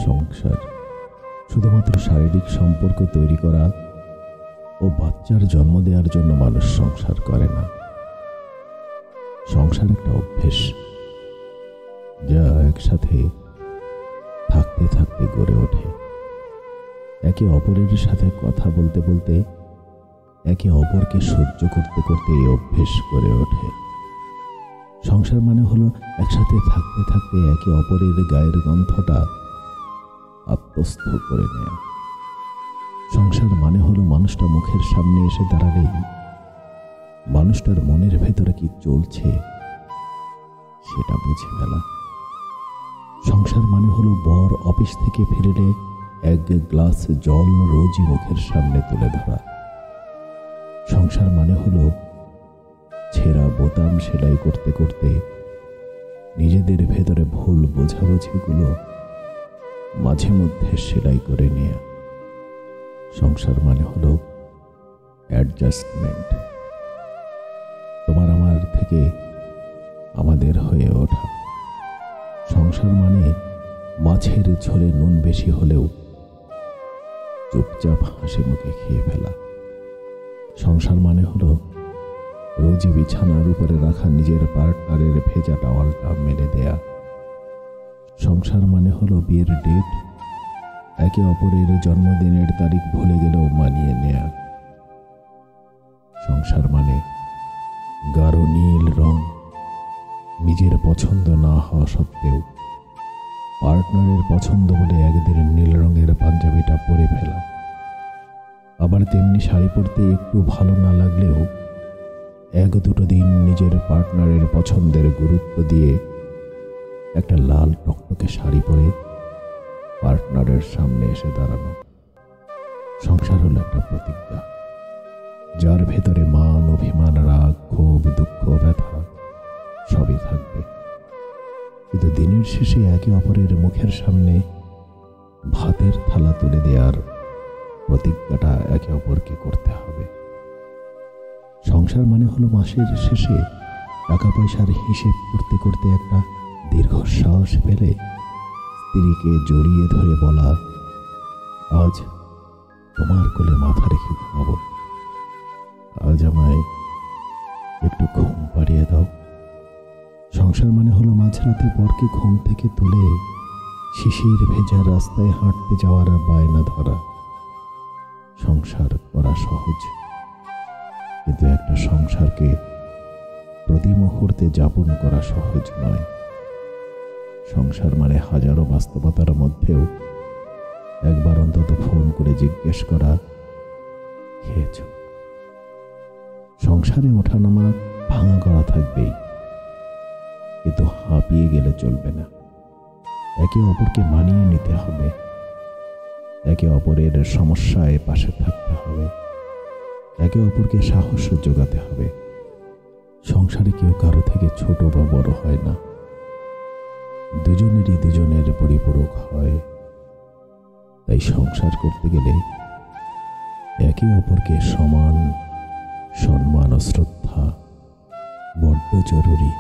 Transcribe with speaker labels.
Speaker 1: সংসার শুধুমাত্র শারীরিক সম্পর্ক তৈরি করা ও বাচ্চার জন্ম দেওয়ার জন্য মানুষ সংসার করে না। সংসার একটা অভ্যেস, যা একসাথে থাকতে থাকতে গড়ে ওঠে। একে অপরের সাথে কথা বলতে বলতে, একে অপরকে সহ্য করতে করতে এই অভ্যেস গড়ে ওঠে। সংসার মানে হলো একসাথে থাকতে থাকতে একে অপরের গায়ের গন্ধটা আত্মস্থ করে নেয়া। সংসার মানে হলো মানুষটা মুখের সামনে এসে দাঁড়ালেই মানুষটার মনের ভেতরে কি চলছে সেটা বুঝে ফেলা। সংসার মানে হলো বর অফিস থেকে ফিরলে এক গ্লাস জল রোজই মুখের সামনে তুলে ধরা। সংসার মানে হলো ছেঁড়া বোতাম সেলাই করতে করতে নিজেদের ভেতরে ভুল বোঝাবুঝিগুলো মাঝে মধ্যে সেলাই করে নেয়া। সংসার মানে হলো অ্যাডজাস্টমেন্ট, তোমার আমার থেকে আমাদের হয়ে ওঠা। সংসার মানে মাছের ঝোলে নুন বেশি হলেও চুপচাপ হাসি মুখে খেয়ে ফেলা। সংসার মানে হলো রোজই বিছানার উপরে রাখা নিজের পার্টনারের ভেজা টাওয়ালটা মেলে দেয়া। সংসার মানে হলো বিয়ের ডেট, একে অপরের জন্মদিনের তারিখ ভুলে গেলেও মানিয়ে নেয়া। সংসার মানে গাঢ় নীল রং নিজের পছন্দ না হওয়া সত্ত্বেও পার্টনারের পছন্দ বলে একদিন নীল রঙের পাঞ্জাবিটা পরে ফেলা। আবার তেমনি শাড়ি পরতে একটু ভালো না লাগলেও এক দুটো দিন নিজের পার্টনারের পছন্দের গুরুত্ব দিয়ে একটা লাল টকটকে শাড়ি পরে পার্টনারের সামনে এসে দাঁড়ানো। সংসার হলো একটা প্রতিজ্ঞা, যার ভেতরে মান, অভিমান, রাগ, ক্ষোভ, দুঃখ, ব্যথা সবই থাকবে, কিন্তু দিনের শেষে একে অপরের মুখের সামনে ভাতের থালা তুলে দেওয়ার প্রতিজ্ঞাটা একে অপরকে করতে হবে। সংসার মানে হলো মাসের শেষে টাকা পয়সার হিসেব করতে করতে একটা দীর্ঘশ্বাস ফেলে স্ত্রীকে জড়িয়ে ধরে বলা, আজ তোমার কোলে মাথা রেখে ঘুমাবো, আজ আমায় একটু ঘুম পাড়িয়ে দাও। সংসার মানে হলো মাঝরাতে বরকে ঘুম থেকে তুলে শিশির ভেজা রাস্তায় হাঁটতে যাওয়ার বায়না ধরা। সংসার করা সহজ, কিন্তু একটা সংসারকে প্রতি মুহূর্তে যাপন করা সহজ নয়। সংসার মানে হাজারো বাস্তবতার মধ্যেও একবার অন্তত ফোন করে জিজ্ঞেস করা, খেয়েছ? সংসারে ওঠানামা ভাঙা করা থাকবেই, কিন্তু হাঁপিয়ে গেলে চলবে না। একে অপরকে মানিয়ে নিতে হবে, একে অপরের সমস্যায় পাশে থাকতে হবে, একে অপরকে সাহস যোগাতে হবে। সংসারে কেউ কারো থেকে ছোট বা বড় হয় না, দুজনেরই দুজনের পরিপূরক হয়। তাই সংসার করতে গেলে একে অপরকে সমান সম্মান ও শ্রদ্ধা বড্ড জরুরি।